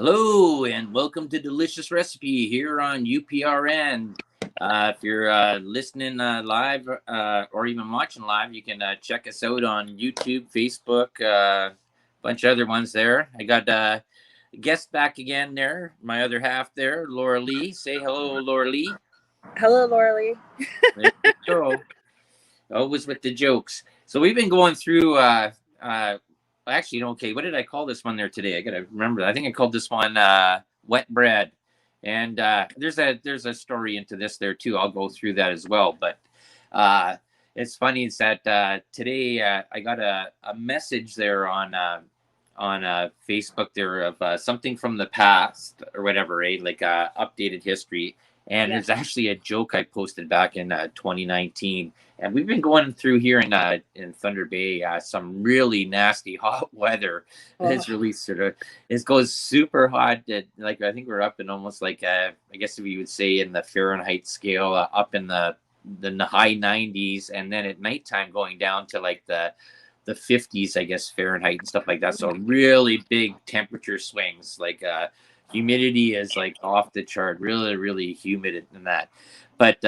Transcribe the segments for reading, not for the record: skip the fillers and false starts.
Hello and welcome to Delicious Recipe here on UPRN. If you're listening live or even watching live, you can check us out on YouTube, Facebook, a bunch of other ones there. I got a guest back again there, my other half there, Laura Lee. Say hello, Laura Lee. Hello, Laura Lee. There you go. Always with the jokes. So we've been going through actually, okay, what did I call this one there today? I gotta remember. I think I called this one wet bread. And there's a story into this there too. I'll go through that as well. But it's funny is that today I got a message there on Facebook there of something from the past or whatever, right? Like updated history. And There's actually a joke I posted back in 2019, and we've been going through here in Thunder Bay some really nasty hot weather. It's really it goes super hot. Like I think we're up in almost like I guess if you would say in the Fahrenheit scale, up in the high 90s, and then at nighttime going down to like the 50s, I guess Fahrenheit and stuff like that. So really big temperature swings, like humidity is like off the chart, really, really humid in that. But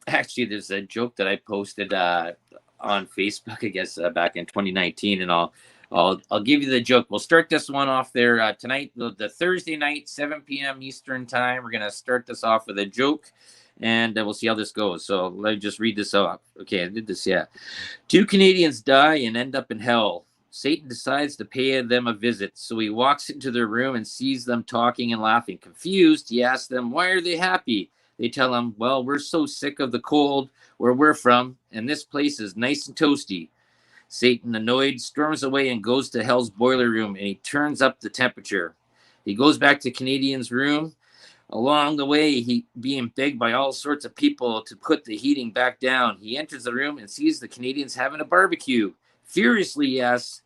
actually, there's a joke that I posted on Facebook, I guess, back in 2019, and I'll give you the joke. We'll start this one off there tonight, the Thursday night, 7 p.m. Eastern time. We're gonna start this off with a joke, and we'll see how this goes. So let me just read this off. Okay, I did this. Yeah, 2 Canadians die and end up in hell. Satan decides to pay them a visit, so he walks into their room and sees them talking and laughing. Confused, he asks them, why are they happy? They tell him, well, we're so sick of the cold where we're from, and this place is nice and toasty. Satan, annoyed, storms away and goes to hell's boiler room, and he turns up the temperature. He goes back to Canadian's room. Along the way, he being begged by all sorts of people to put the heating back down. He enters the room and sees the Canadians having a barbecue. Furiously, he asks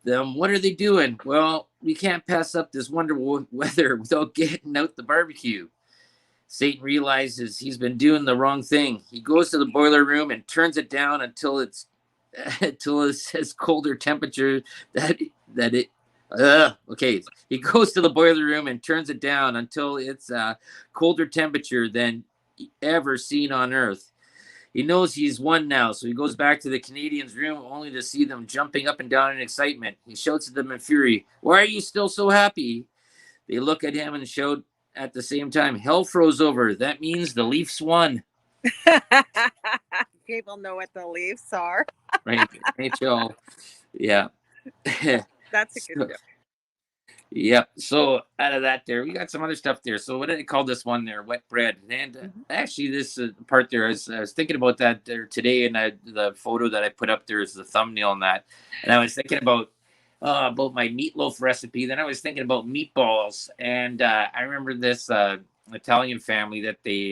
them, what are they doing? Well, we can't pass up this wonderful weather without getting out the barbecue. Satan realizes he's been doing the wrong thing. He goes to the boiler room and turns it down until it says colder temperature that it okay. He goes to the boiler room and turns it down until it's colder temperature than ever seen on Earth. He knows he's won now, so he goes back to the Canadians' room only to see them jumping up and down in excitement. He shouts at them in fury, why are you still so happy? They look at him and shout at the same time, hell froze over. That means the Leafs won. People know what the Leafs are. Right, NHL. Yeah. That's a good joke. Yep. So out of that there, we got some other stuff there. So what did I call this one there? Wet bread. And actually this part there, I was thinking about that there today, and the photo that I put up there is the thumbnail on that. And I was thinking about my meatloaf recipe. Then I was thinking about meatballs. And I remember this Italian family that they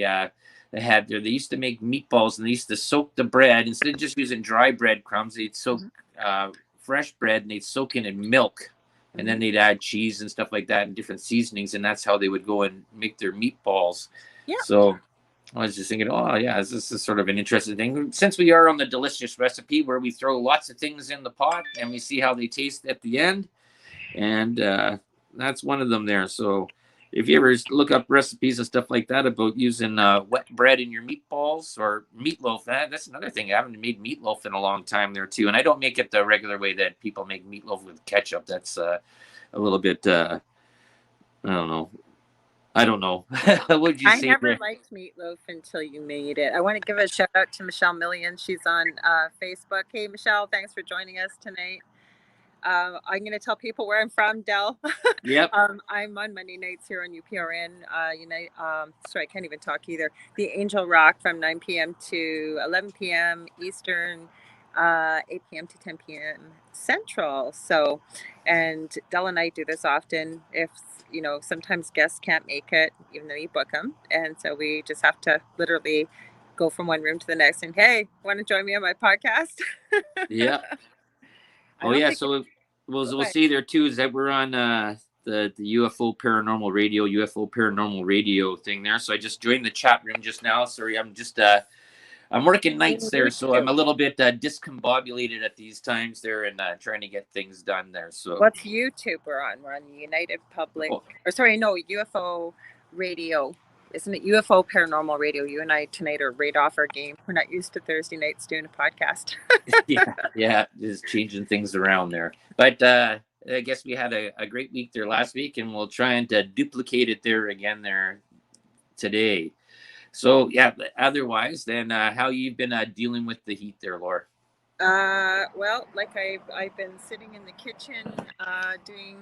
had there. They used to make meatballs, and they used to soak the bread. Instead of just using dry breadcrumbs, they'd soak fresh bread, and they'd soak it in milk. And then they'd add cheese and stuff like that and different seasonings, and that's how they would go and make their meatballs. Yeah. So I was just thinking, oh yeah, this is sort of an interesting thing. Since we are on the delicious recipe where we throw lots of things in the pot and we see how they taste at the end, and that's one of them there. So if you ever look up recipes and stuff like that about using wet bread in your meatballs or meatloaf, that's another thing. I haven't made meatloaf in a long time there too. And I don't make it the regular way that people make meatloaf with ketchup. That's a little bit, I don't know. What would you say? I never liked meatloaf until you made it. I want to give a shout out to Michelle Millian. She's on Facebook. Hey, Michelle, thanks for joining us tonight. I'm going to tell people where I'm from, Del. Yep. I'm on Monday nights here on UPRN. Sorry, I can't even talk either. The Angel Rock from 9 p.m. to 11 p.m. Eastern, 8 p.m. to 10 p.m. Central. So, and Del and I do this often. If sometimes guests can't make it, even though you book them, and so we just have to literally go from one room to the next. And hey, want to join me on my podcast? Yeah. Oh yeah, so we'll see there too is that we're on the UFO Paranormal Radio thing there. So I just joined the chat room just now. Sorry, I'm just I'm working nights there, Me so I'm too. a little bit discombobulated at these times there, and trying to get things done there. So, What's YouTube we're on? We're on United Public, oh, or sorry, no, UFO Radio. Isn't it UFO Paranormal Radio? You and I tonight are right off our game. We're not used to Thursday nights doing a podcast. yeah, just changing things around there. But I guess we had a great week there last week, and we'll try and duplicate it there again there today. So yeah, but otherwise, then how you've been dealing with the heat there, Laura? Well, like I've been sitting in the kitchen doing.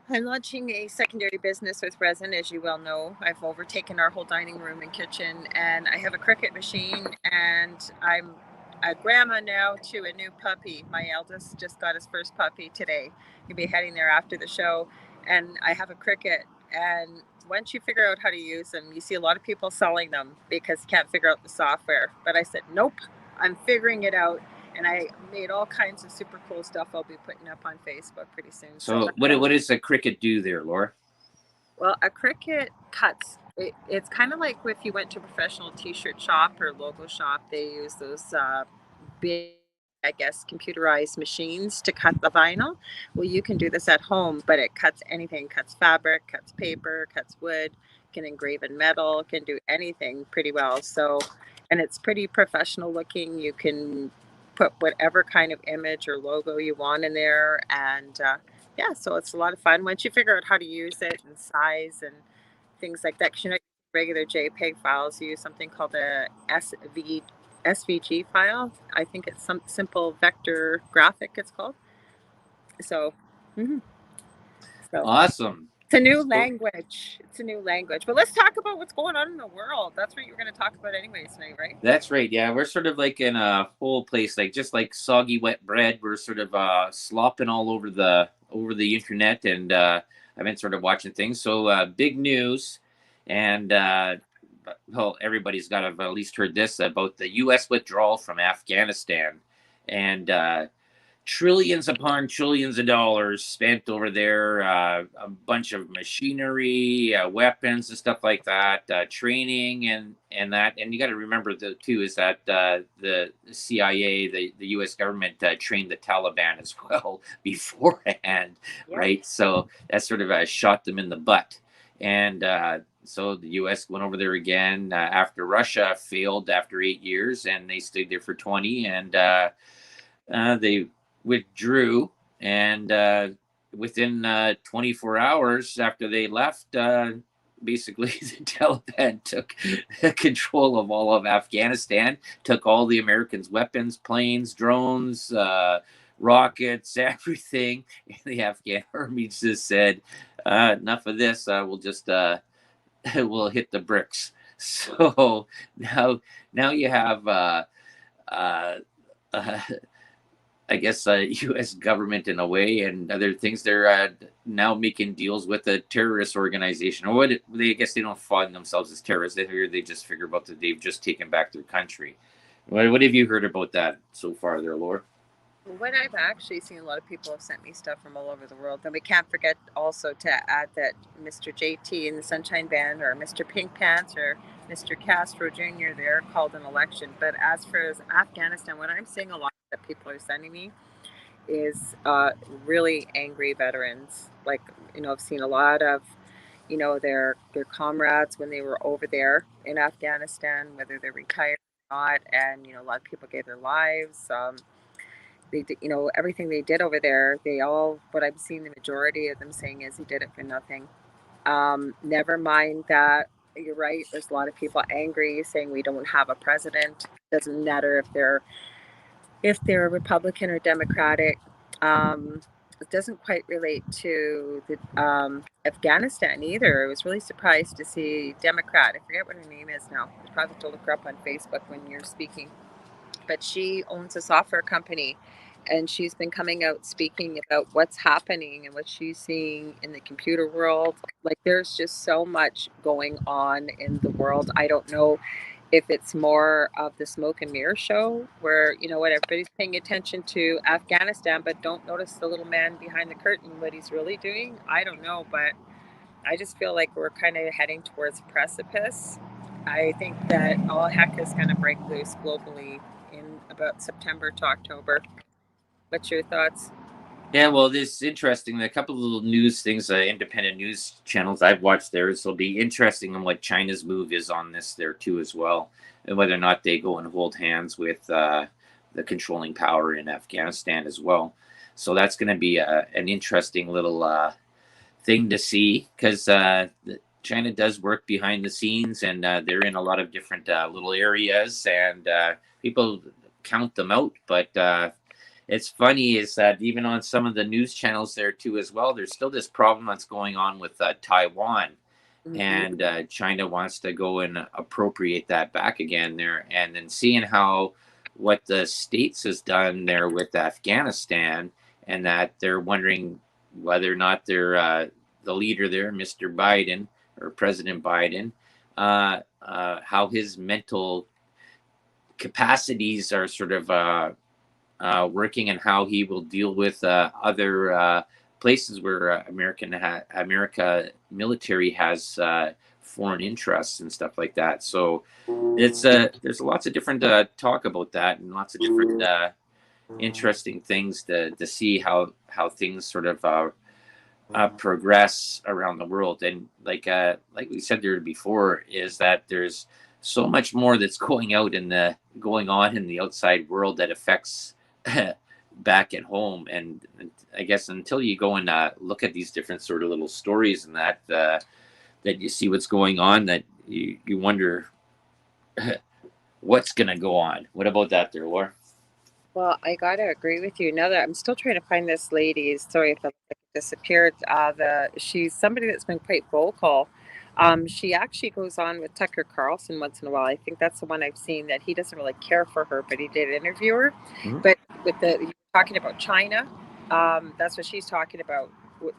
I'm launching a secondary business with resin, as you well know. I've overtaken our whole dining room and kitchen, and I have a Cricut machine, and I'm a grandma now to a new puppy. My eldest just got his first puppy today. He'll be heading there after the show, and I have a Cricut. And once you figure out how to use them, you see a lot of people selling them because you can't figure out the software. But I said, nope, I'm figuring it out. And I made all kinds of super cool stuff I'll be putting up on Facebook pretty soon. So what does the Cricut do there, Laura? Well, a Cricut cuts. It's kind of like if you went to a professional T-shirt shop or logo shop, they use those big, I guess, computerized machines to cut the vinyl. Well, you can do this at home, but it cuts anything. Cuts fabric, cuts paper, cuts wood, can engrave in metal, can do anything pretty well. So, and it's pretty professional looking. You can put whatever kind of image or logo you want in there, and yeah, so it's a lot of fun once you figure out how to use it and size and things like that. Because you know, regular JPEG files, you use something called a SVG file. I think it's some simple vector graphic. It's called. So, mhm. So Awesome. it's a new language. It's a new language. But let's talk about what's going on in the world. That's what you're going to talk about anyways tonight, right? That's right. Yeah, we're sort of like in a whole place, like just like soggy wet bread. We're sort of slopping all over the internet, and I've been sort of watching things. So big news, and well, everybody's got to have at least heard this about the U.S. withdrawal from Afghanistan, and trillions upon trillions of dollars spent over there, a bunch of machinery, weapons and stuff like that, training and that. And you got to remember too is that the CIA, the U.S. government trained the Taliban as well beforehand, Yep. right? So that sort of shot them in the butt. And so the U.S. went over there again after Russia failed after 8 years, and they stayed there for 20, and they withdrew, and within 24 hours after they left, basically the Taliban took control of all of Afghanistan, took all the Americans' weapons, planes, drones, rockets, everything. And the Afghan army just said, enough of this, we'll just we'll hit the bricks. So now you have uh, I guess U.S. government in a way, and other things. They're now making deals with a terrorist organization, or what? I guess they don't find themselves as terrorists. They just figure about that they've just taken back their country. What have you heard about that so far, there, Laura? What I've actually seen, a lot of people have sent me stuff from all over the world. And we can't forget also to add that Mr. JT and the Sunshine Band, or Mr. Pink Pants, or Mr. Castro Jr., they're called an election. But as for Afghanistan, what I'm seeing a lot that people are sending me is really angry veterans. Like, you know, I've seen a lot of, you know, their comrades when they were over there in Afghanistan, whether they're retired or not. And, you know, a lot of people gave their lives. They did, you know, everything they did over there, they all, what I'm seeing the majority of them saying is he did it for nothing. Never mind that, you're right, there's a lot of people angry saying we don't have a president. Doesn't matter if they're Republican or Democratic. It doesn't quite relate to the Afghanistan either. I was really surprised to see Democrat, I forget what her name is now, you probably have to look her up on Facebook when you're speaking, but she owns a software company, and she's been coming out speaking about what's happening and what she's seeing in the computer world. Like, there's just so much going on in the world. I don't know if it's more of the smoke and mirror show where, you know what, everybody's paying attention to Afghanistan but don't notice the little man behind the curtain, what he's really doing. I don't know, but I just feel like we're kind of heading towards a precipice. I think that all heck is going to break loose globally in about September to October. What's your thoughts? Yeah, well, this is interesting. A couple of little news things, independent news channels I've watched there. So it'll be interesting on what China's move is on this there too as well, and whether or not they go and hold hands with the controlling power in Afghanistan as well. So that's going to be an interesting little thing to see because China does work behind the scenes, and they're in a lot of different little areas, and people count them out, but. It's funny is that even on some of the news channels there too as well, there's still this problem that's going on with Taiwan, Mm-hmm. and China wants to go and appropriate that back again there, and then seeing how what the states has done there with Afghanistan, and that they're wondering whether or not they're the leader there, Mr. Biden or President Biden, how his mental capacities are sort of working and how he will deal with other places where America military has foreign interests and stuff like that. So it's there's lots of different talk about that and lots of different interesting things to see how things sort of progress around the world. And like we said there before, is that there's so much more that's going on in the outside world that affects back at home. And I guess until you go and look at these different sort of little stories and that you see what's going on, that you wonder what's going to go on. What about that there, Laura? Well, I gotta agree with you. Now that I'm still trying to find this lady, sorry if it disappeared. She's somebody that's been quite vocal. She actually goes on with Tucker Carlson once in a while. I think that's the one I've seen that he doesn't really care for her, but he did interview her. Mhm. But with you talking about China, that's what she's talking about.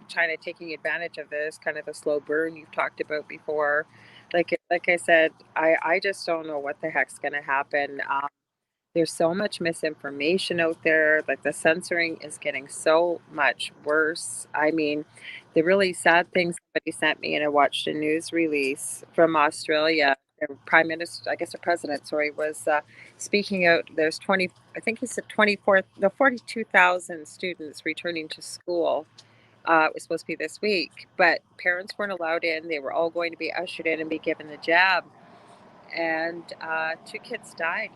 China taking advantage of this kind of the slow burn you've talked about before. Like I said, I just don't know what the heck's going to happen. There's so much misinformation out there. Like the censoring is getting so much worse. I mean, the really sad thing somebody sent me, and I watched a news release from Australia. The prime minister, I guess the president, sorry, was speaking out. There's 20, I think he said 24, the 42,000 students returning to school. It was supposed to be this week, but parents weren't allowed in. They were all going to be ushered in and be given the jab. And two kids died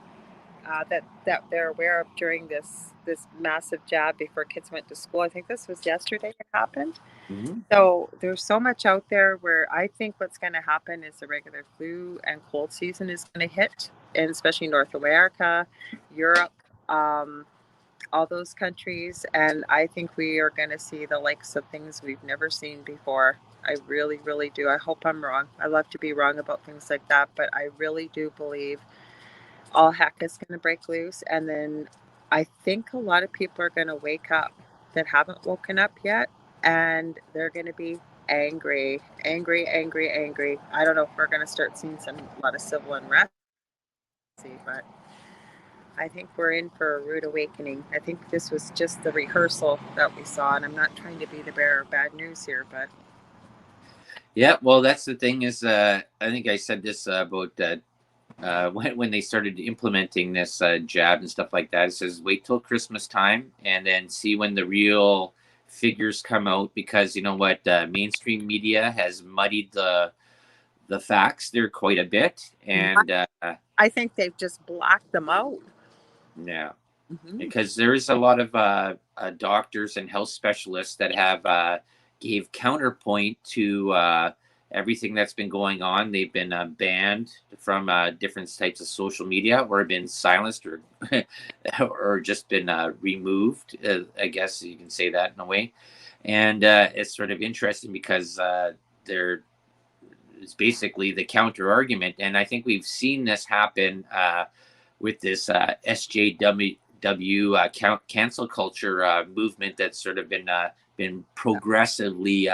that they're aware of during this massive jab before kids went to school. I think this was yesterday it happened. Mhm. So there's so much out there where I think what's going to happen is the regular flu and cold season is going to hit, and especially North America, Europe, um, all those countries. And I think we are going to see the likes of things we've never seen before. I really, really do. I hope I'm wrong. I love to be wrong about things like that, but I really do believe all heck is going to break loose. And then I think a lot of people are going to wake up that haven't woken up yet, and they're going to be angry, angry, angry, angry. I don't know if we're going to start seeing a lot of civil unrest, but I think we're in for a rude awakening. I think this was just the rehearsal that we saw, and I'm not trying to be the bearer of bad news here, but Yeah, well, that's the thing is, I think I said this about when they started implementing this jab and stuff like that. It says wait till Christmas time and then see when the real figures come out, because you know what, mainstream media has muddied the facts there quite a bit, and I think they've just blacked them out. yeah, Hmm. because there is a lot of doctors and health specialists that have gave counterpoint to everything that's been going on. They've been banned from different types of social media, or been silenced, or or just been removed. I guess you can say that in a way. And it's sort of interesting because there is basically the counter argument, and I think we've seen this happen with this SJW cancel culture movement that's sort of been progressively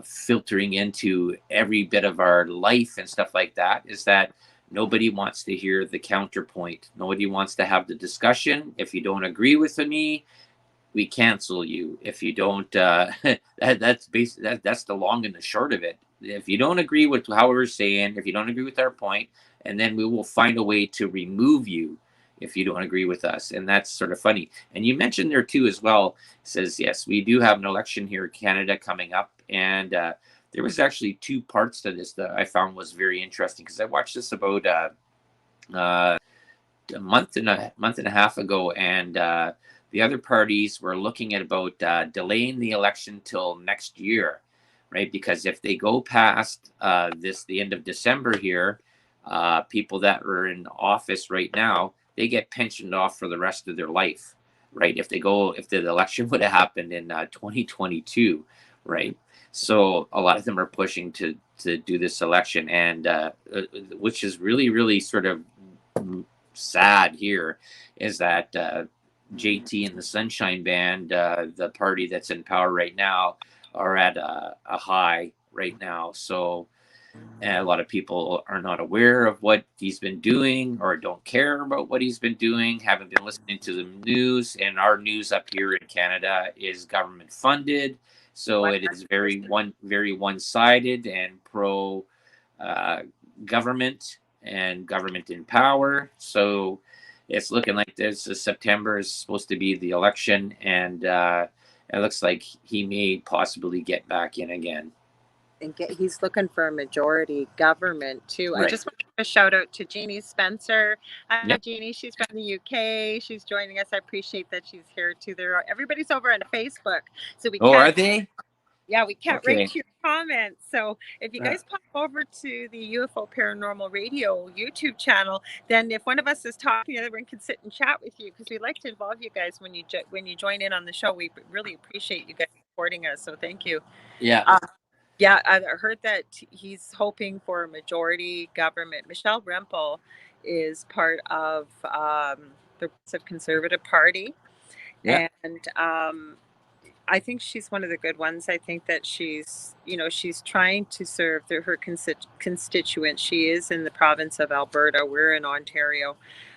filtering into every bit of our life and stuff like that. Is that nobody wants to hear the counterpoint? Nobody wants to have the discussion. If you don't agree with me, we cancel you. If you don't, that's the long and the short of it. if you don't agree with how we're saying, if you don't agree with our point, and then we will find a way to remove you if you don't agree with us. And that's sort of funny. And you mentioned there too as well, says, yes, we do have an election here in Canada coming up. And there was actually two parts to this that I found was very interesting, because I watched this about a month and a half ago, and the other parties were looking at about delaying the election till next year, right? Because if they go past the end of December here, people that are in office right now, they get pensioned off for the rest of their life, right? If the election would have happened in 2022, right? So a lot of them are pushing to do this election, and which is really, really sort of sad here, is that JT and the Sunshine Band, the party that's in power right now, are at a high right now. So and a lot of people are not aware of what he's been doing, or don't care about what he's been doing, haven't been listening to the news. And our news up here in Canada is government funded. So it is very one-sided and pro government and government in power. So it's looking like this September is supposed to be the election, and it looks like he may possibly get back in again. And he's looking for a majority government too. Right. I just want to give a shout out to Jeannie Spencer. Yep. Jeannie, she's from the UK. She's joining us. I appreciate that she's here too. Everybody's over on Facebook, so we. Oh, are they? Yeah, we can't Okay. read your comments. So if you guys pop over to the UFO Paranormal Radio YouTube channel, then if one of us is talking, the other one can sit and chat with you, because we like to involve you guys when you join in on the show. We really appreciate you guys supporting us. So thank you. Yeah. Yeah, I heard that he's hoping for a majority government. Michelle Rempel is part of the Progressive Conservative Party. Yeah. And I think she's one of the good ones. I think that she's trying to serve her constituents. She is in the province of Alberta. We're in Ontario.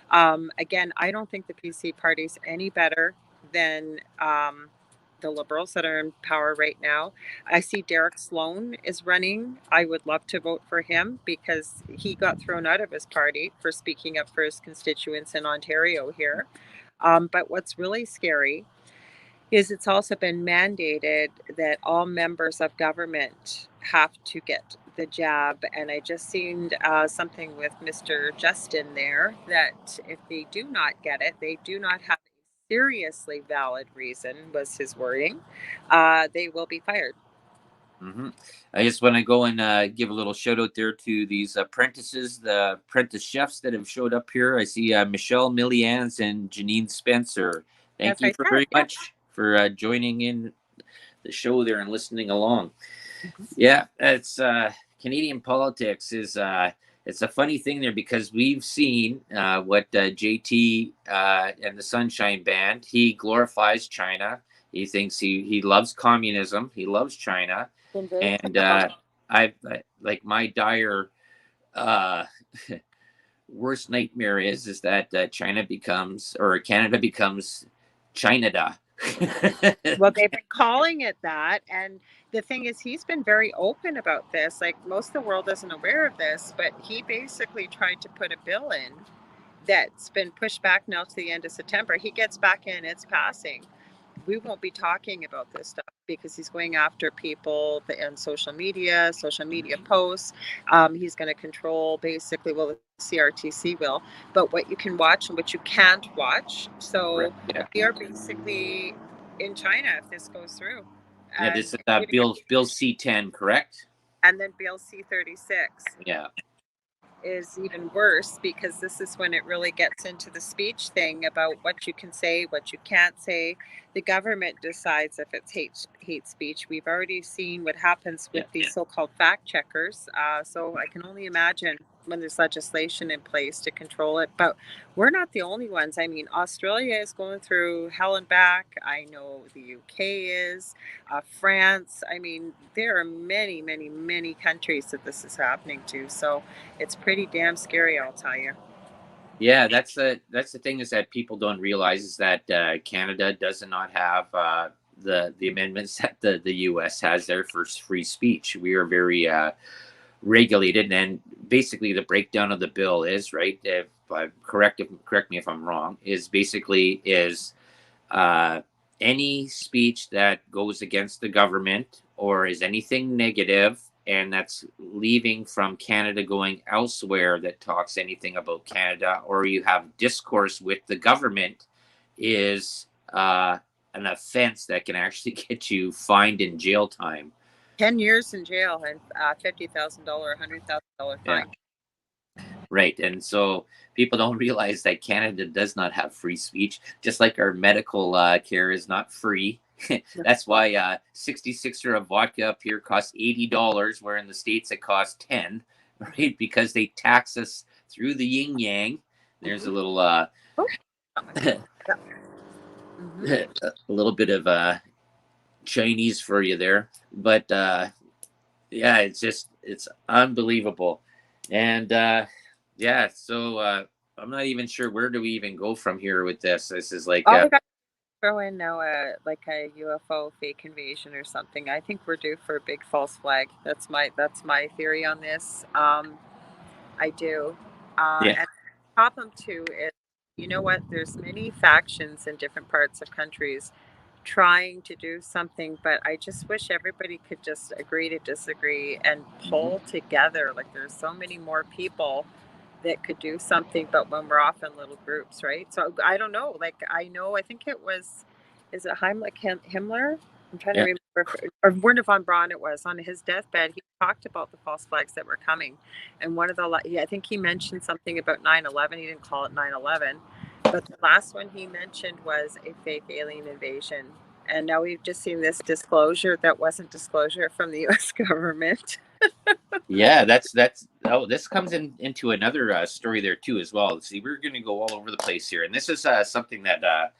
Again, I don't think the PC party's any better than the Liberals that are in power right now. I see Derek Sloan is running. I would love to vote for him, because he got thrown out of his party for speaking up for his constituents in Ontario here. But what's really scary is it's also been mandated that all members of government have to get the jab. And I just seen something with Mr. Justin there, that if they do not get it, they do not have a seriously valid reason, was his wording, they will be fired. Mm-hmm. I just want to go and give a little shout out there to these apprentices, the apprentice chefs that have showed up here. I see Michelle Millians and Janine Spencer. Thank you very much for joining in the show there and listening along. Mm-hmm. Yeah, it's Canadian politics is it's a funny thing there, because we've seen what JT and the Sunshine Band, he glorifies China. He thinks he loves communism. He loves China. And I like, my dire worst nightmare is that China becomes, or Canada becomes, China-da. Well, they've been calling it that. And the thing is, he's been very open about this. Like, most of the world isn't aware of this, but he basically tried to put a bill in that's been pushed back now to the end of September. He gets back in, it's passing. We won't be talking about this stuff, because he's going after people on social media posts. He's going to control, basically, well, the CRTC will, but what you can watch and what you can't watch. So we are basically in China if this goes through. Yeah, this is Bill C-10, correct? And then Bill C-36. Yeah. Is even worse, because this is when it really gets into the speech thing about what you can say, what you can't say. The government decides if it's hate speech. We've already seen what happens with these so-called fact checkers. So I can only imagine when there's legislation in place to control it. But we're not the only ones. I mean, Australia is going through hell and back. I know the UK is, France. I mean, there are many, many, many countries that this is happening to. So it's pretty damn scary, I'll tell you. Yeah, that's the thing, is that people don't realize, is that Canada does not have the amendments that the U.S. has there for free speech. We are very regulated, and basically the breakdown of the bill is right. If I'm correct me if I'm wrong. Is basically is uh, any speech that goes against the government or is anything negative and that's leaving from Canada going elsewhere that talks anything about Canada, or you have discourse with the government, is an offense that can actually get you fined in jail time. 10 years in jail and $50,000, $100,000 Yeah. fine. Right. And so people don't realize that Canada does not have free speech, just like our medical care is not free. That's why 66er of vodka up here costs $80, where in the States it costs 10, right? Because they tax us through the yin yang. There's a little a little bit of Chinese for you there. But yeah, it's unbelievable. And yeah, so I'm not even sure where do we even go from here with this. This is like we got to throw in now like a UFO fake invasion or something. I think we're due for a big false flag. That's my theory on this. I do. yeah. And the problem too is, you know what? There's many factions in different parts of countries trying to do something, but I just wish everybody could just agree to disagree and pull together. Like there's so many more people that could do something, but when we're off in little groups, right? So I don't know. Like I think it was, is it Heimlich Himmler? I'm trying to remember, or Werner von Braun. It was on his deathbed. He talked about the false flags that were coming, and one of the, I think he mentioned something about 9/11. He didn't call it 9/11, but the last one he mentioned was a fake alien invasion. And now we've just seen this disclosure that wasn't disclosure from the U.S. government. Yeah, that's oh, this comes into another story there too as well. See, we're going to go all over the place here, and this is something that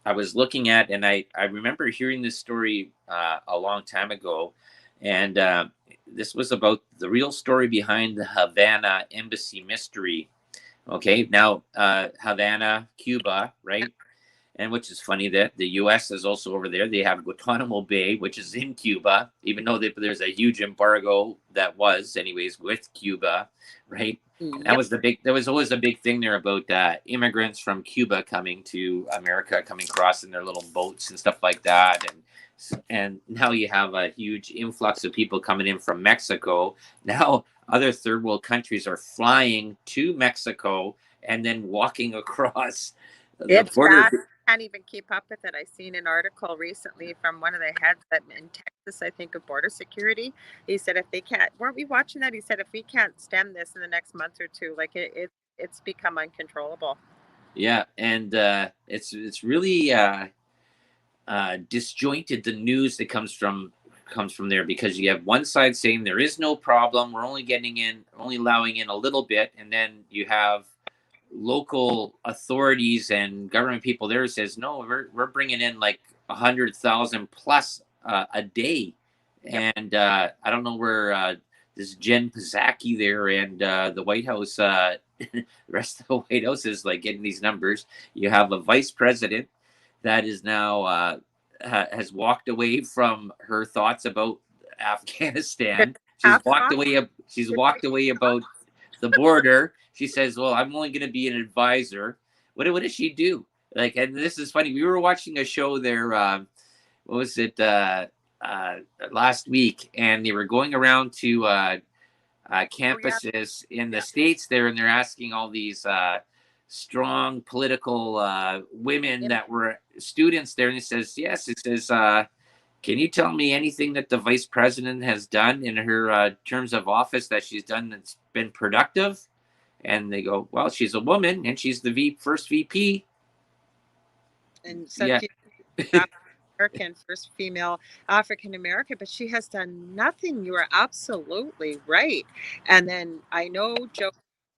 I was looking at, and I remember hearing this story a long time ago, and this was about the real story behind the Havana embassy mystery. Okay, now Havana, Cuba, right? And which is funny that the U.S. is also over there. They have Guantanamo Bay, which is in Cuba, even though there's a huge embargo that was, anyways, with Cuba, right? That was the big. There was always a big thing there about immigrants from Cuba coming to America, coming across in their little boats and stuff like that, and now you have a huge influx of people coming in from Mexico. Now other third world countries are flying to Mexico and then walking across the border. Bad. Can't even keep up with it. I seen an article recently from one of the heads in Texas, I think, of border security. He said if they can't, weren't we watching that? He said if we can't stem this in the next month or two, like it's become uncontrollable. Yeah, and it's really disjointed, the news that comes from there, because you have one side saying there is no problem, we're only allowing in a little bit, and then you have local authorities and government people there says no, we're bringing in like 100,000 plus a day. And I don't know where this Jen Psaki there and the White House, the rest of the White House is like getting these numbers. You have a vice president that is now has walked away from her thoughts about Afghanistan. She's walked away about the border. She says, well, I'm only going to be an advisor. What does she do? Like, and this is funny. We were watching a show there. What was it? Last week, and they were going around to campuses in the States there, and they're asking all these strong political women that were students there, and it says, yes, it says, can you tell me anything that the vice president has done in her terms of office that she's done that's been productive? And they go, well, she's a woman and she's the first VP. And so American, first female African American, but she has done nothing. You are absolutely right. And then I know Joe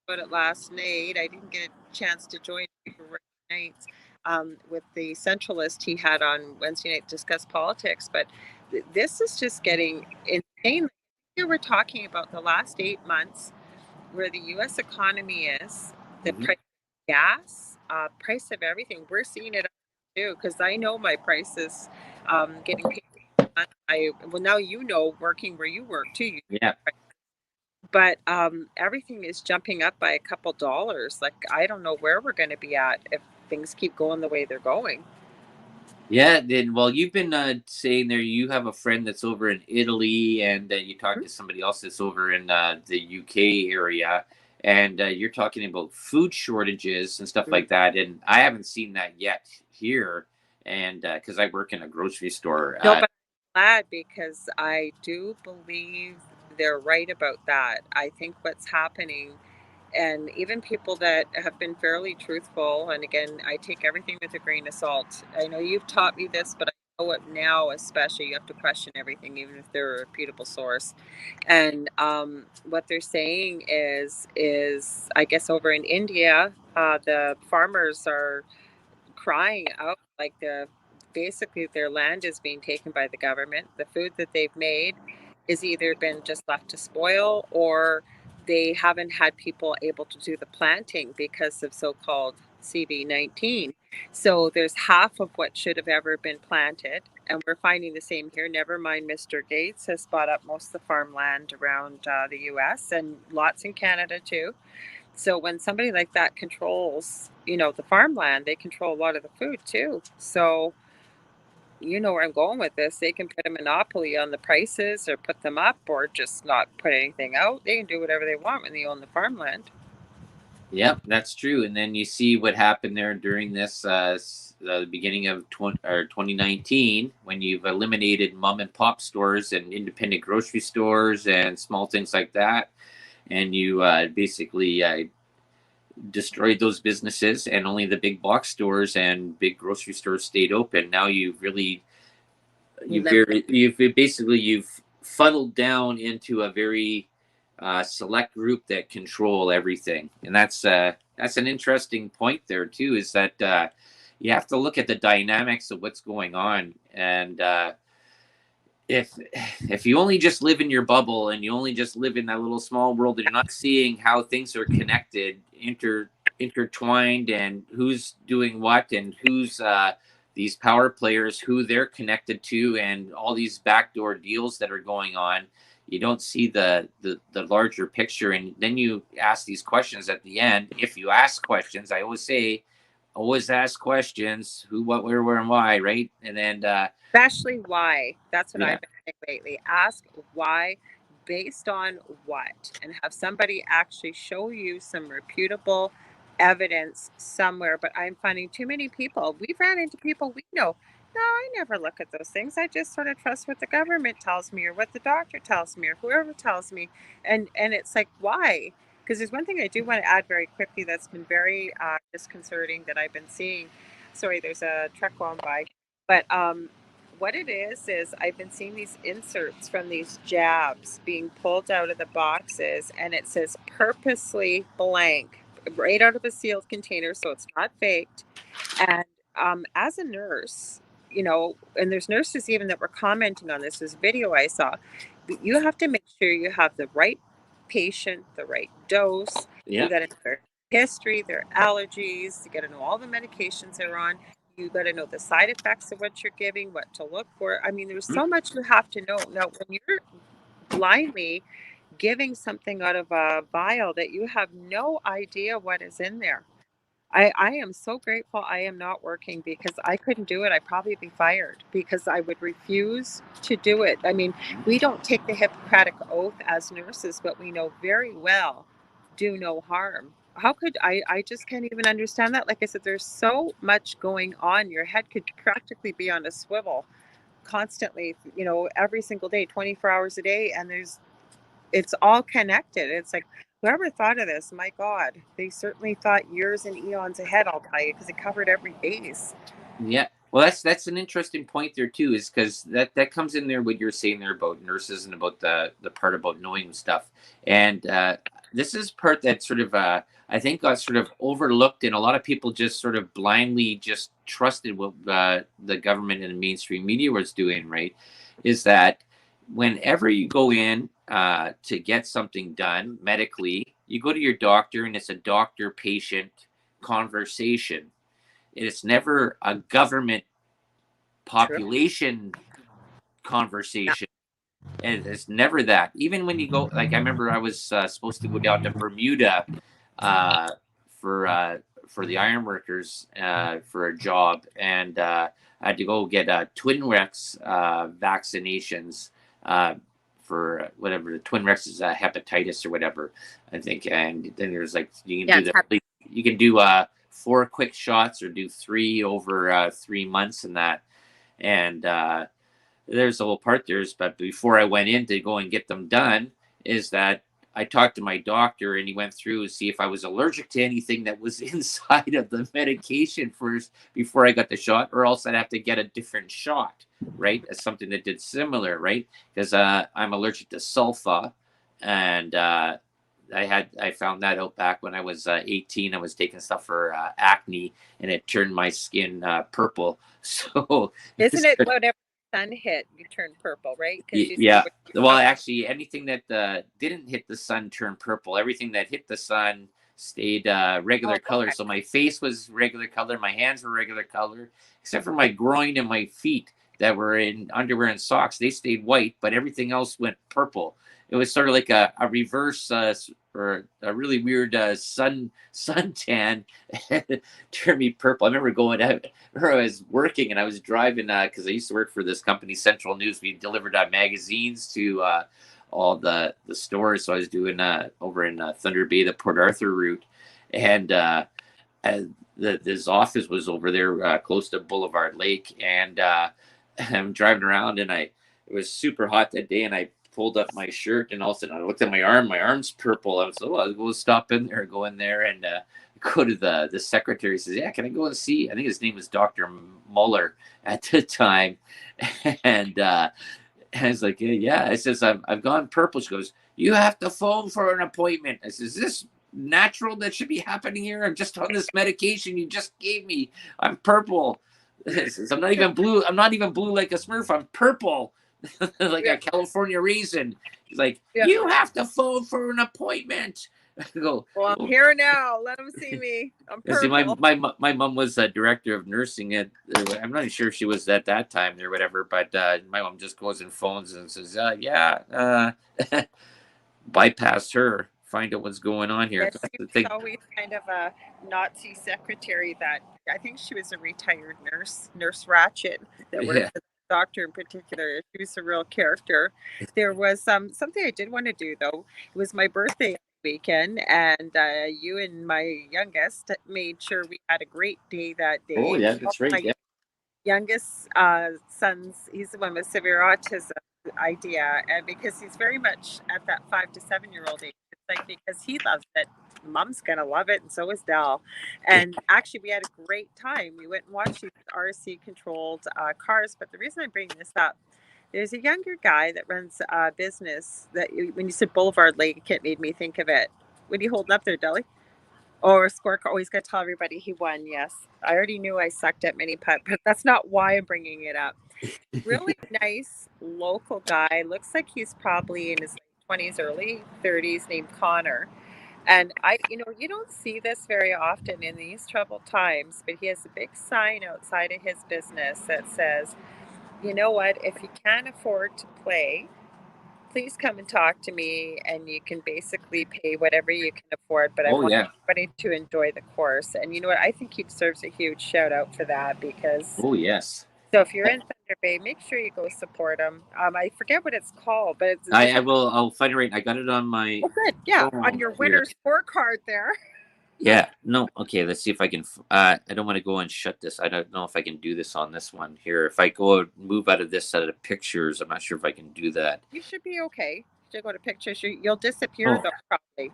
about it last night. I didn't get a chance to join nights with the centralist he had on Wednesday night to discuss politics, but this is just getting insane. Here we're talking about the last 8 months where the U.S. economy is, the price of gas, price of everything. We're seeing it too, because I know my prices getting paid. Well, now you know, working where you work too. Yeah. But everything is jumping up by a couple dollars. Like, I don't know where we're going to be at if things keep going the way they're going. Yeah, then well, you've been saying there you have a friend that's over in Italy, and you talked to somebody else that's over in the UK area, and you're talking about food shortages and stuff Mm. like that. And I haven't seen that yet here, and because I work in a grocery store. No, but I'm glad because I do believe they're right about that. I think what's happening, and even people that have been fairly truthful, and again, I take everything with a grain of salt. I know you've taught me this, but I know it now, especially, you have to question everything, even if they're a reputable source. And what they're saying is I guess over in India, the farmers are crying out like basically their land is being taken by the government. The food that they've made is either been just left to spoil, or they haven't had people able to do the planting because of so-called CV-19. So there's half of what should have ever been planted, and we're finding the same here. Never mind, Mr. Gates has bought up most of the farmland around the US and lots in Canada too. So when somebody like that controls, the farmland, they control a lot of the food too. So you know where I'm going with this. They can put a monopoly on the prices or put them up or just not put anything out. They can do whatever they want when they own the farmland. Yep, that's true. And then you see what happened there during this the beginning of 2019 when you've eliminated mom and pop stores and independent grocery stores and small things like that, and you basically destroyed those businesses, and only the big box stores and big grocery stores stayed open. Now you've really you've funneled down into a very select group that control everything, and that's an interesting point there too. Is that you have to look at the dynamics of what's going on, and if you only just live in your bubble and you only just live in that little small world, and you're not seeing how things are connected, intertwined, and who's doing what, and who's these power players, who they're connected to, and all these backdoor deals that are going on, you don't see the larger picture. And then you ask these questions at the end. If you ask questions, I always say, always ask questions: who, what, where, and why, right? And then Especially why. That's what yeah. I've been saying lately. Ask why, based on what, and have somebody actually show you some reputable evidence somewhere. But I'm finding too many people. We've ran into people we know. No, I never look at those things. I just sort of trust what the government tells me or what the doctor tells me or whoever tells me. And it's like, why? Because there's one thing I do want to add very quickly that's been very disconcerting that I've been seeing. Sorry, there's a truck going by. But what it is I've been seeing these inserts from these jabs being pulled out of the boxes, and it says purposely blank right out of a sealed container, so it's not faked. And as a nurse, and there's nurses even that were commenting on this video I saw, you have to make sure you have the right patient, the right dose. You Yeah. got to know their history, their allergies. You got to know all the medications they're on. You got to know the side effects of what you're giving, what to look for. I mean, there's so much you have to know. Now, when you're blindly giving something out of a vial that you have no idea what is in there, I am so grateful I am not working because I couldn't do it. I'd probably be fired because I would refuse to do it. I mean, we don't take the Hippocratic Oath as nurses, but we know very well do no harm. How could I just can't even understand that. Like I said, there's so much going on. Your head could practically be on a swivel constantly, every single day, 24 hours a day. And it's all connected. It's like, whoever thought of this, my God, they certainly thought years and eons ahead, I'll tell you, because it covered every base. Yeah. Well, that's an interesting point there too, is because that comes in there what you're saying there about nurses and about the part about knowing stuff. And this is part that sort of I think got sort of overlooked, and a lot of people just sort of blindly just trusted what the government and the mainstream media was doing. Right? Is that whenever you go in to get something done medically, you go to your doctor, and it's a doctor-patient conversation. It's never a government population conversation. And it's never that. Even when you go, like I remember I was supposed to go down to Bermuda for the ironworkers for a job, and I had to go get Twin Rex vaccinations for whatever the Twin Rex is, hepatitis or whatever, I think. And then there's like you can do 4 quick shots or do 3 over 3 months and that. And there's a little part there's, but before I went in to go and get them done, is that I talked to my doctor and he went through to see if I was allergic to anything that was inside of the medication first before I got the shot, or else I'd have to get a different shot, right? As something that did similar, right? Because I'm allergic to sulfa, and I found that out back when I was 18. I was taking stuff for acne, and it turned my skin purple. So isn't it whatever sun hit, you turn purple, right? Yeah. Well, actually, anything that didn't hit the sun turned purple. Everything that hit the sun stayed regular color. Okay. So my face was regular color, my hands were regular color, except for my groin and my feet that were in underwear and socks. They stayed white, but everything else went purple. It was sort of like a reverse or a really weird suntan turned me purple. I remember going out where I was working and I was driving because I used to work for this company, Central News. We delivered magazines to all the stores. So I was doing over in Thunder Bay, the Port Arthur route, and his office was over there close to Boulevard Lake. And I'm driving around, and it was super hot that day, and I pulled up my shirt, and all of a sudden I looked at my arm. My arm's purple. I was like, I'll go stop in there, go in there, and go to the secretary. He says, yeah, can I go and see? I think his name was Dr. Muller at the time. And I was like, yeah. I says, I've gone purple. She goes, you have to phone for an appointment. I says, is this natural that should be happening here? I'm just on this medication you just gave me. I'm purple. Says, I'm not even blue. I'm not even blue like a Smurf. I'm purple. Like a California raisin. He's like, you have to phone for an appointment. I go, well, I'm here now. Let them see me. I'm purple. See, my mom was a director of nursing at. I'm not sure if she was at that time or whatever, but my mom just goes and phones and says, bypass her. Find out what's going on here. Yes, she was always kind of a Nazi secretary that I think she was a retired nurse, Nurse Ratchet, that worked for the doctor in particular. She was a real character. There was something I did want to do though. It was my birthday weekend, and you and my youngest made sure we had a great day that day. Oh yeah, that's right. Yeah. Youngest son's, he's the one with severe autism idea, and because he's very much at that 5 to 7 year old age, it's like because he loves it, mom's gonna love it, and so is Dell. And actually we had a great time. We went and watched these RC controlled cars. But the reason I bring this up, there's a younger guy that runs a business that when you said Boulevard Lake, it made me think of it. What are you holding up there, Deli? Or scorecard. Always got to tell everybody he won. Yes, I already knew I sucked at mini putt, but that's not why I'm bringing it up. Really nice local guy. Looks like he's probably in his 20s, early 30s, named Connor. And you don't see this very often in these troubled times, but he has a big sign outside of his business that says, you know what, if you can't afford to play, please come and talk to me, and you can basically pay whatever you can afford. But I want everybody to enjoy the course. And you know what? I think he deserves a huge shout out for that because. Oh, yes. So if you're in Thunder Bay, make sure you go support him. I forget what it's called, but it's. I will. I'll find it right. I got it on my. Oh, good. Yeah, on your winner scorecard there. Yeah. No. Okay. Let's see if I can. I don't want to go and shut this. I don't know if I can do this on this one here. If I go move out of this set of pictures, I'm not sure if I can do that. You should be okay. You should go to pictures. You'll disappear though, probably.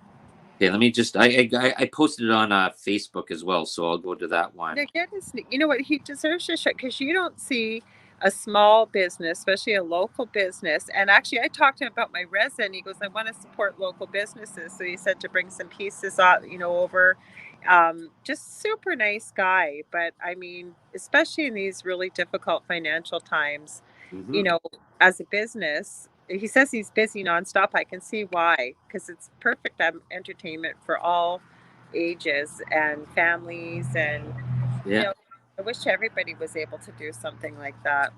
Okay. Let me just. I posted it on Facebook as well, so I'll go to that one. You know what? He deserves a shot because you don't see a small business, especially a local business. And actually, I talked to him about my resin. He goes, I want to support local businesses. So he said to bring some pieces over. Just super nice guy. But I mean, especially in these really difficult financial times, as a business, he says he's busy nonstop. I can see why, because it's perfect entertainment for all ages and families. And I wish everybody was able to do something like that.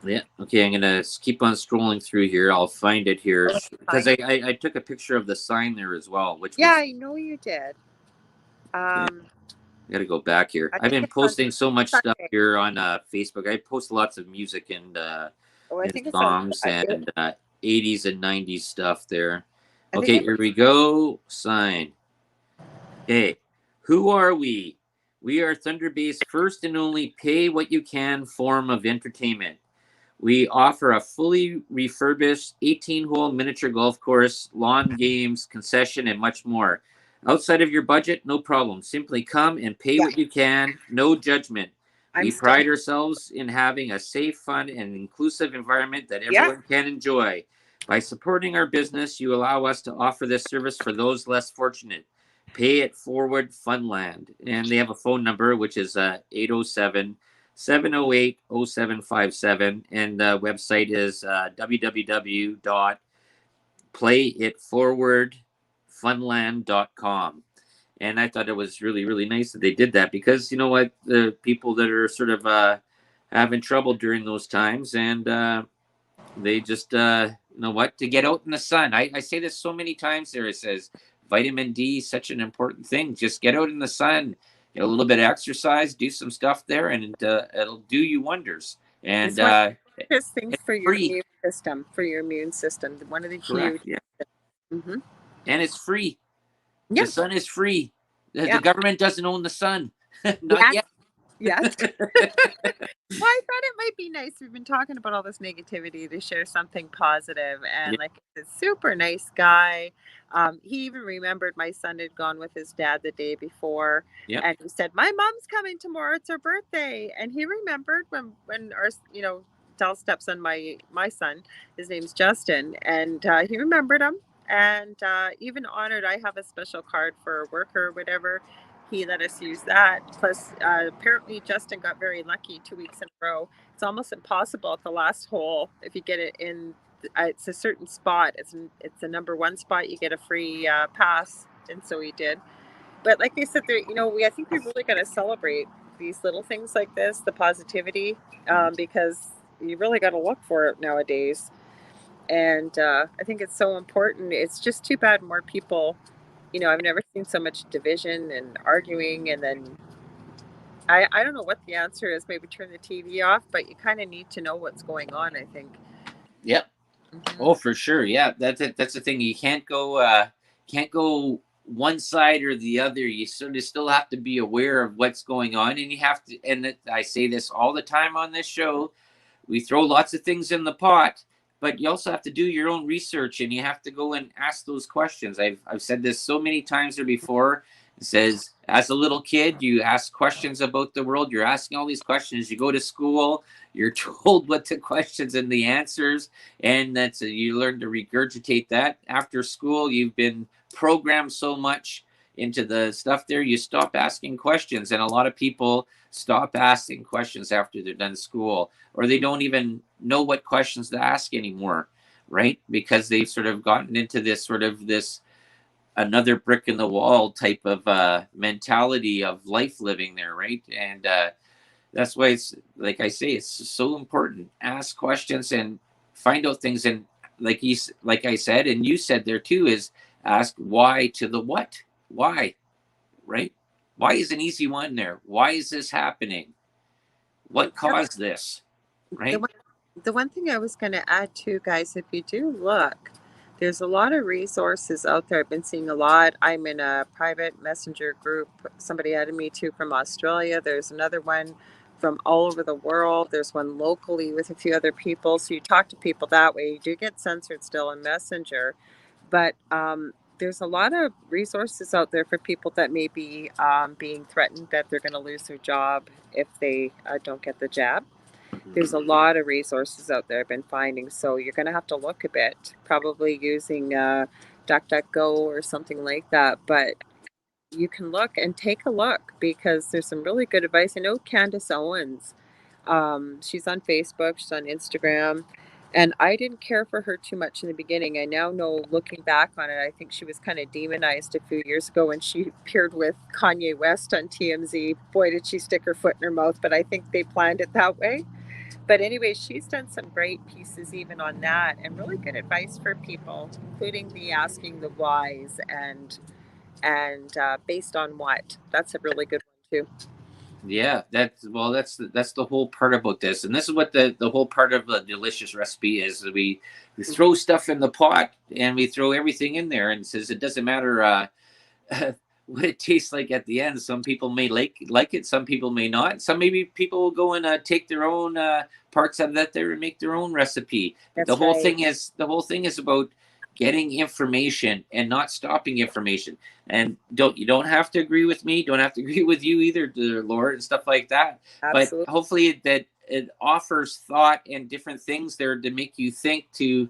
Yeah. Okay. I'm gonna keep on scrolling through here. I'll find it here Oh, because fine. I took a picture of the sign there as well, which Yeah, was I know you did. yeah. Um, I gotta go back here. I I've think been it's on posting so much stuff Sunday. here on Facebook. I post lots of music Oh, I and think it's on. songs and 80s and 90s stuff there. I think Okay, it's here we go. Sign. Okay. Who are we? We are Thunder Bay's first and only pay what you can form of entertainment. We offer a fully refurbished 18-hole miniature golf course, lawn games, concession, and much more. Outside of your budget, no problem. Simply come and pay yeah. what you can, no judgment. I'm We still. pride ourselves in having a safe, fun, and inclusive environment that Yeah, everyone can enjoy. By supporting our business, you allow us to offer this service for those less fortunate. Pay it forward, Funland. And they have a phone number, which is 807 708 0757. And the website is www.playitforwardfunland.com. And I thought it was really, really nice that they did that because you know what? The people that are sort of having trouble during those times and they just, you know what, to get out in the sun. I say this so many times there. It says vitamin D is such an important thing. Just get out in the sun, get a little bit of exercise, do some stuff there, and it'll do you wonders. And it's one of the best things it's for your free. immune system. For your immune system, one of the Correct. huge. Yeah. Mm-hmm. And it's free. The Yeah. sun is free. The Yeah. government doesn't own the sun. Not Yes. yet. Yes. Well, I thought it might be nice. We've been talking about all this negativity to share something positive, and Yeah. like he's a super nice guy. He even remembered my son had gone with his dad the day before, Yep. and he said, "My mom's coming tomorrow. It's her birthday." And he remembered when our Dell's stepson, my son, his name's Justin, and he remembered him, and even honored. I have a special card for a worker or whatever. He let us use that. Plus, apparently, Justin got very lucky 2 weeks in a row. It's almost impossible at the last hole if you get it in. It's a certain spot. It's a number one spot. You get a free pass, and so he did. But like they said, there, I think we really got to celebrate these little things like this, the positivity, because you really got to look for it nowadays. And I think it's so important. It's just too bad more people. I've never seen so much division and arguing, and then I don't know what the answer is. Maybe turn the TV off, but you kind of need to know what's going on, I think. Yep. Hmm. Oh, for sure. Yeah, that's it. That's the thing. You can't go one side or the other. You sort of still have to be aware of what's going on, and you have to. And I say this all the time on this show. We throw lots of things in the pot, but you also have to do your own research, and you have to go and ask those questions. I've said this so many times there before. It says, as a little kid, you ask questions about the world. You're asking all these questions. You go to school. You're told what the questions and the answers, and you learn to regurgitate that. After school, you've been programmed so much into the stuff there, you stop asking questions, and a lot of people stop asking questions after they're done school, or they don't even know what questions to ask anymore, right? Because they've sort of gotten into this another brick in the wall type of mentality of life living there, right? And that's why it's like I say, it's so important. Ask questions and find out things. And like I said, and you said there too, is ask why to the what. Why, right? Why is an easy one there? Why is this happening? What Yep. caused this? The Right? one, the one thing I was going to add too, guys, if you do look, there's a lot of resources out there. I've been seeing a lot. I'm in a private messenger group. Somebody added me to from Australia. There's another one from all over the world. There's one locally with a few other people. So you talk to people that way. You do get censored still in Messenger, but there's a lot of resources out there for people that may be being threatened that they're going to lose their job if they don't get the jab. There's a lot of resources out there I've been finding, so you're going to have to look a bit, probably using DuckDuckGo or something like that. But you can look and take a look because there's some really good advice. I know Candace Owens. She's on Facebook, she's on Instagram, And I didn't care for her too much in the beginning. I now know, looking back on it, I think she was kind of demonized a few years ago when she appeared with Kanye West on TMZ. Boy, did she stick her foot in her mouth, but I think they planned it that way. But anyway, she's done some great pieces even on that, and really good advice for people, including the asking the whys and based on what. That's a really good one too. Yeah, that's the whole part about this, and this is what the whole part of the delicious recipe is. We throw stuff in the pot and we throw everything in there, and it says it doesn't matter what it tastes like at the end. Some people may like it, some people may not. Some maybe people will go and take their own parts of that there and make their own recipe. But That's right. the whole thing is about getting information and not stopping information. And you don't have to agree with me, don't have to agree with you either, Laura, and stuff like that. But Absolutely. hopefully that it offers thought and different things there to make you think to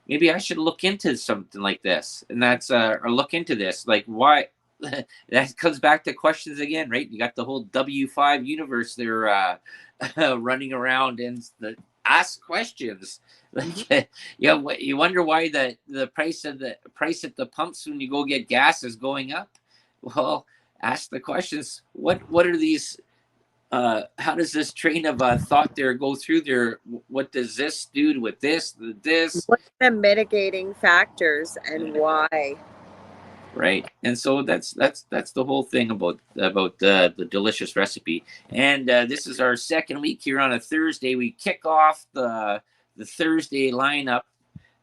maybe I should look into something like this, and that's or look into this. Like why that comes back to questions again, right? You got the whole W5 universe there running around and ask questions. Like, yeah, you wonder why the price at the pumps when you go get gas is going up. Well, ask the questions. What are these? How does this train of thought there go through there? What does this do with this? What are the mitigating factors and why? Right, and so that's the whole thing about the delicious recipe. And this is our second week here on a Thursday. We kick off the Thursday lineup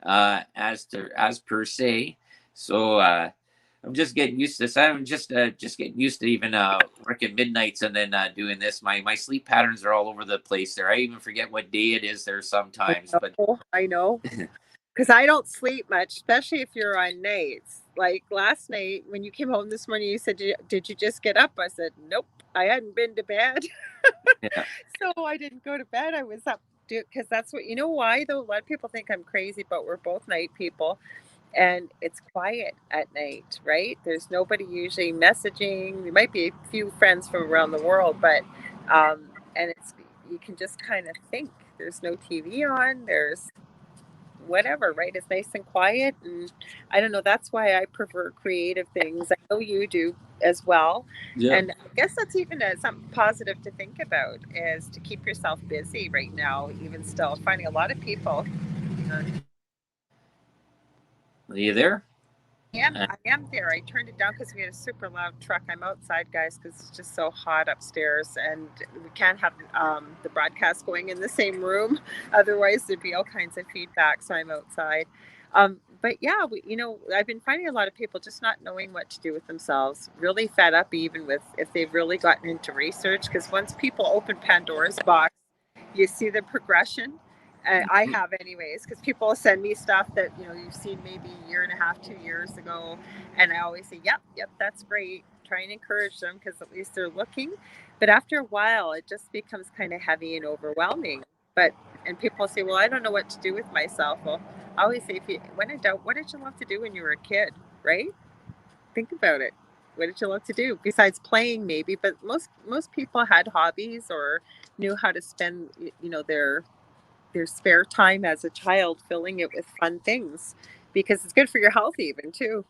as per se. So I'm just getting used to this. I'm just getting used to even working midnights and then doing this. My sleep patterns are all over the place there. I even forget what day it is there sometimes. But I know. Because I don't sleep much, especially if you're on nights. Like last night when you came home this morning, you said, "Did you just get up?" I said, "Nope, I hadn't been to bed." yeah, So I didn't go to bed. I was up because that's what, you know why though? A lot of people think I'm crazy, but we're both night people, and it's quiet at night, right? There's nobody usually messaging. There might be a few friends from around the world, but and it's, you can just kind of think. There's no TV on. There's whatever, right? It's nice and quiet. And I don't know, that's why I prefer creative things. I know you do as well. yeah. And I guess that's even something positive to think about, is to keep yourself busy right now, even still. Finding a lot of people. uh, Are you there? I am there. I turned it down because we had a super loud truck. I'm outside, guys, because it's just so hot upstairs, and we can't have the broadcast going in the same room. Otherwise, there'd be all kinds of feedback. So I'm outside. But yeah, I've been finding a lot of people just not knowing what to do with themselves, really fed up, even with if they've really gotten into research. Because once people open Pandora's box, you see the progression. I have anyways, because people send me stuff that you've seen maybe a year and a half, 2 years ago, and I always say, "Yep, that's great." Try and encourage them because at least they're looking. But after a while, it just becomes kind of heavy and overwhelming. But and people say, "Well, I don't know what to do with myself." Well, I always say, when in doubt, what did you love to do when you were a kid, right? Think about it. What did you love to do besides playing, maybe? But most people had hobbies or knew how to spend, their spare time as a child, filling it with fun things, because it's good for your health even too.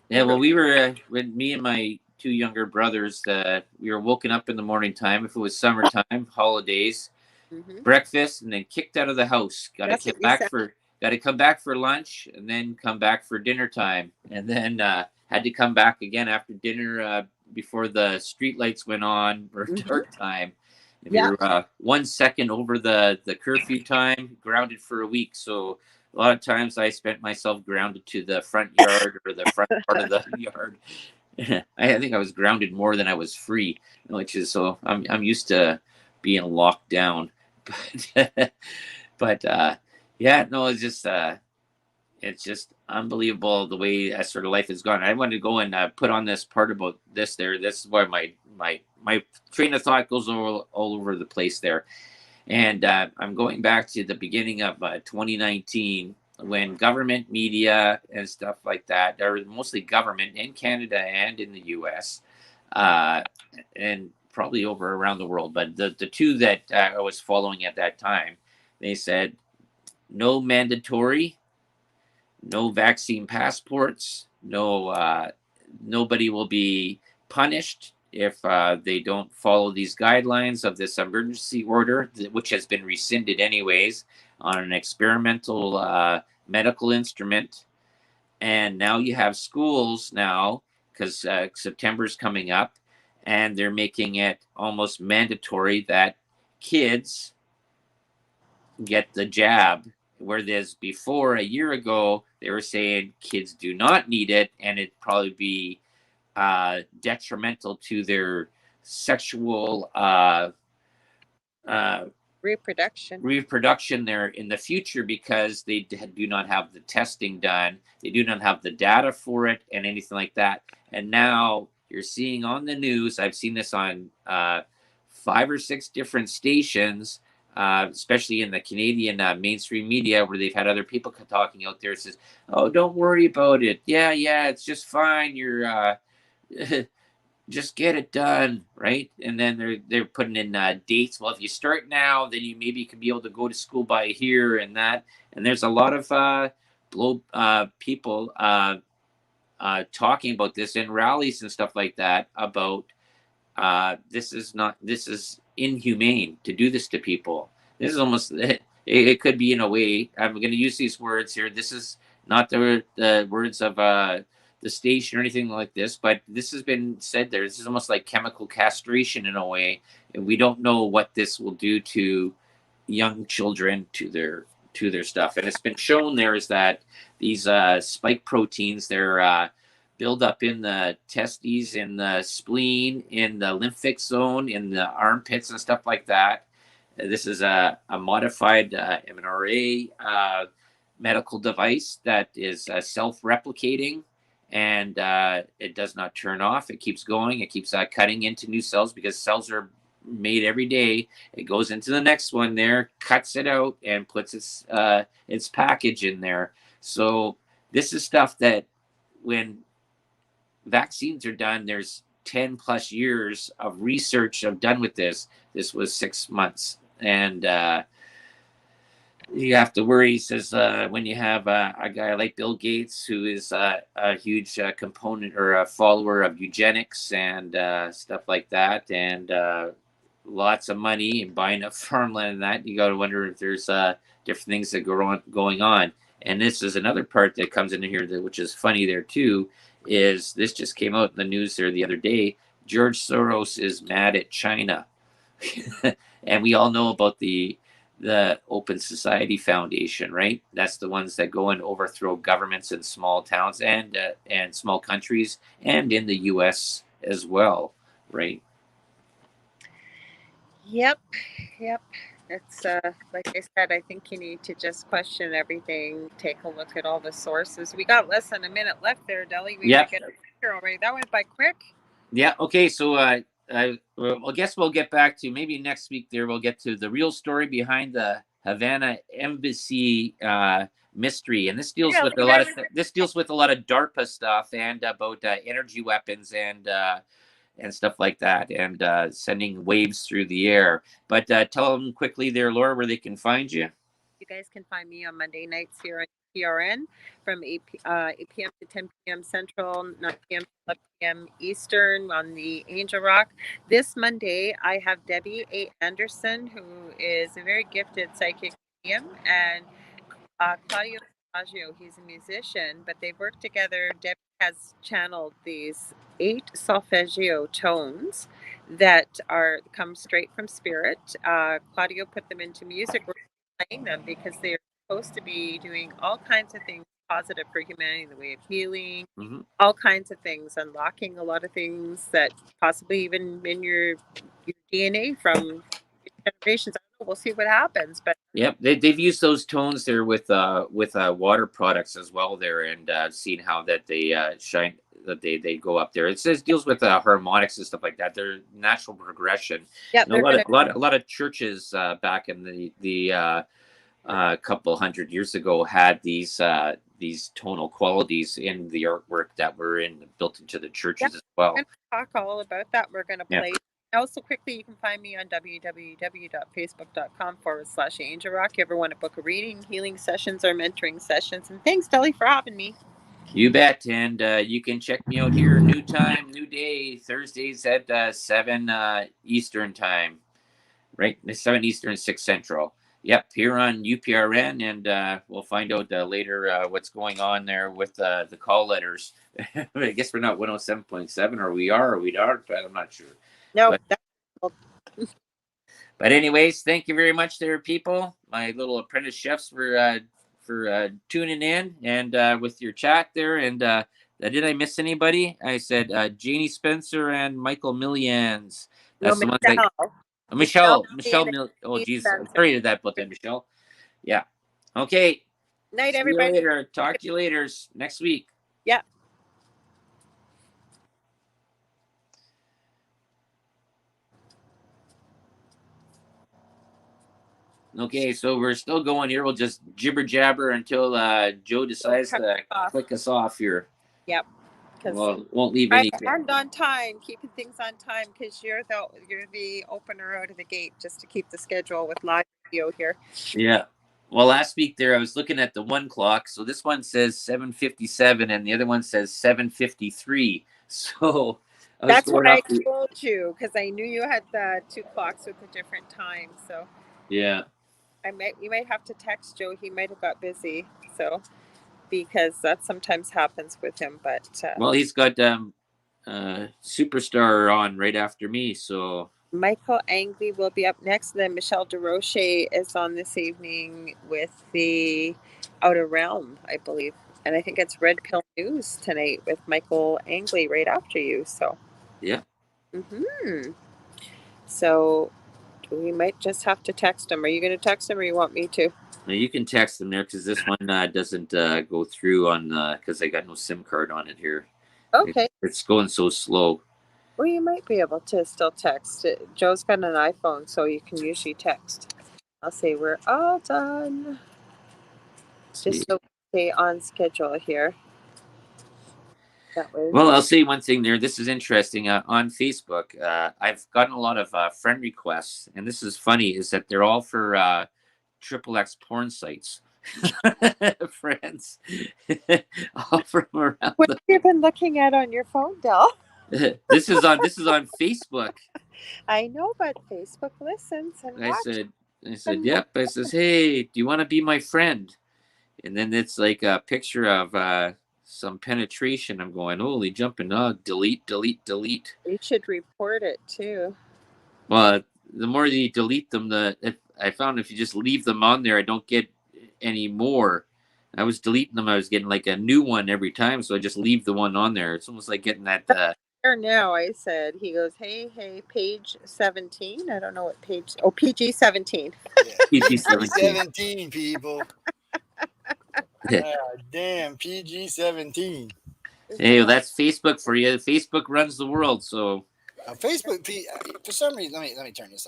Yeah, well, we were when me and my two younger brothers. We were woken up in the morning time if it was summertime, holidays, Hmm. breakfast, and then kicked out of the house. That's what you said. Got to come back for lunch, and then come back for dinner time, and then had to come back again after dinner before the street lights went on or Hmm. dark time. If Yeah. you're 1 second over the curfew time, grounded for a week. So a lot of times I spent myself grounded to the front yard or the front part of the yard. I think I was grounded more than I was free, which is so I'm used to being locked down. But but yeah, no, it's just unbelievable the way that sort of life has gone. I wanted to go and put on this part about this there. This is why my train of thought goes all over the place there. And I'm going back to the beginning of 2019 when government media and stuff like that, or mostly government in Canada and in the US, uh, and probably over around the world, but the two that I was following at that time, they said no mandatory, no vaccine passports, nobody will be punished if they don't follow these guidelines of this emergency order, which has been rescinded anyways on an experimental medical instrument. And now you have schools now, because September's coming up, and they're making it almost mandatory that kids get the jab. Where there's before a year ago, they were saying kids do not need it, and it'd probably be detrimental to their sexual reproduction there in the future, because they do not have the testing done, they do not have the data for it, and anything like that. And now you're seeing on the news, I've seen this on 5 or 6 different stations, especially in the Canadian mainstream media, where they've had other people talking out there. It says, "Oh, don't worry about it. Yeah, it's just fine. You're just get it done," right? And then they're putting in dates. Well, if you start now, then you maybe could be able to go to school by here and that. And there's a lot of people talking about this in rallies and stuff like that, about this is inhumane to do this to people. This is almost, it could be, in a way, I'm going to use these words here. This is not the words of the station or anything like this, but this has been said there. This is almost like chemical castration in a way, and we don't know what this will do to young children, to their stuff. And it's been shown there is that these spike proteins, they're build up in the testes, in the spleen, in the lymphatic zone, in the armpits and stuff like that. This is a modified mRNA medical device that is self-replicating, and it does not turn off. It keeps going. It keeps cutting into new cells, because cells are made every day. It goes into the next one there, cuts it out, and puts its package in there. So this is stuff that, when vaccines are done, there's 10 plus years of research I've done with this. This was 6 months. And you have to worry, he says, when you have a guy like Bill Gates, who is a huge component or a follower of eugenics and stuff like that, and lots of money and buying up farmland and that, you got to wonder if there's different things that going on. And this is another part that comes into here, which is funny there too, is this just came out in the news there the other day. George Soros is mad at China. And we all know about the Open Society Foundation, right? That's the ones that go and overthrow governments in small towns and small countries, and in the US as well, right? Yep. It's like I said, I think you need to just question everything, take a look at all the sources. We got less than a minute left there, Deli. We might get here already. That went by quick. Yeah. Okay. So I guess we'll get back to, maybe next week there, we'll get to the real story behind the Havana embassy mystery. And this deals with a lot of DARPA stuff, and about energy weapons and stuff like that, and sending waves through the air. But tell them quickly there, Laura, where they can find you. You guys can find me on Monday nights here on PRN from 8 p.m. to 10 p.m. Central, 9 p.m. to 11 p.m. Eastern on the Angel Rock. This Monday, I have Debbie A. Anderson, who is a very gifted psychic medium, and Claudio Faggio, he's a musician, but they work together. Debbie has channeled these 8 solfeggio tones that come straight from spirit. Claudio put them into music. We're playing them because they're supposed to be doing all kinds of things positive for humanity in the way of healing, all kinds of things, unlocking a lot of things that possibly even in your DNA from generations. I don't know, we'll see what happens. But yep, they've used those tones there with water products as well there, and seen how that they shine, that they go up there. It says deals with harmonics and stuff like that. They're natural progression. Yeah, a lot of churches back in the couple hundred years ago had these tonal qualities in the artwork that were built into the churches as well. We're going to talk all about that. We're going to play Also, quickly, you can find me on www.facebook.com/Angel Rock. You ever want to book a reading, healing sessions, or mentoring sessions? And thanks, Deli, for having me. You bet. And you can check me out here, new time, new day, Thursdays at 7 Eastern time, right? 7 Eastern, 6 Central. Yep, here on UPRN. And we'll find out later what's going on there with the call letters. I guess we're not 107.7, or we are, or we aren't, but I'm not sure. No, But anyways, thank you very much there, people. My little apprentice chefs for tuning in and with your chat there. And did I miss anybody? I said Janie Spencer and Michael Millians. That's the ones I. Michelle. Oh, geez. Sorry to that, but then Michelle. Yeah. Okay. Night, See everybody. you later. Talk to you later next week. Yeah. Okay, so we're still going here. We'll just jibber jabber until Joe decides to click us off here. Yep. Well, won't leave any. And on time, keeping things on time, because you're the opener out of the gate, just to keep the schedule with live video here. Yeah. Well, last week there, I was looking at the one clock. So this one says 7:57, and the other one says 7:53. So that's what I told you, because I knew you had the two clocks with a different time. So yeah, you might have to text Joe. He might have got busy. So because that sometimes happens with him, but well, he's got Superstar on right after me, so Michael Angley will be up next. Then Michelle DeRoche is on this evening with the Outer Realm, I believe, and I think it's Red Pill News tonight with Michael Angley right after you. So yeah. So we might just have to text him. Are you going to text him, or you want me to? Now you can text them there, because this one doesn't go through on because I got no SIM card on it here. Okay. It's going so slow. Well, you might be able to still text. Joe's got an iPhone, so you can usually text. I'll say we're all done. Just so we stay on schedule here. That way. Well, I'll say one thing there. This is interesting. On Facebook, I've gotten a lot of friend requests, and this is funny, is that they're all for XXX porn sites. Friends. All from around. What have you been looking at on your phone, Del? This is on Facebook. I know, but Facebook listens and I said, yep. I says, hey, do you want to be my friend? And then it's like a picture of some penetration. I'm going, holy jumping, delete. You should report it too. Well, the more you delete them, I found if you just leave them on there, I don't get any more. I was deleting them. I was getting like a new one every time, so I just leave the one on there. It's almost like getting that. Now I said, he goes, hey, page 17. I don't know what page. Oh, PG 17. Yeah. PG 17, people. Damn, PG 17. Hey, well, that's Facebook for you. Facebook runs the world, so. Facebook, for some reason, let me turn this off.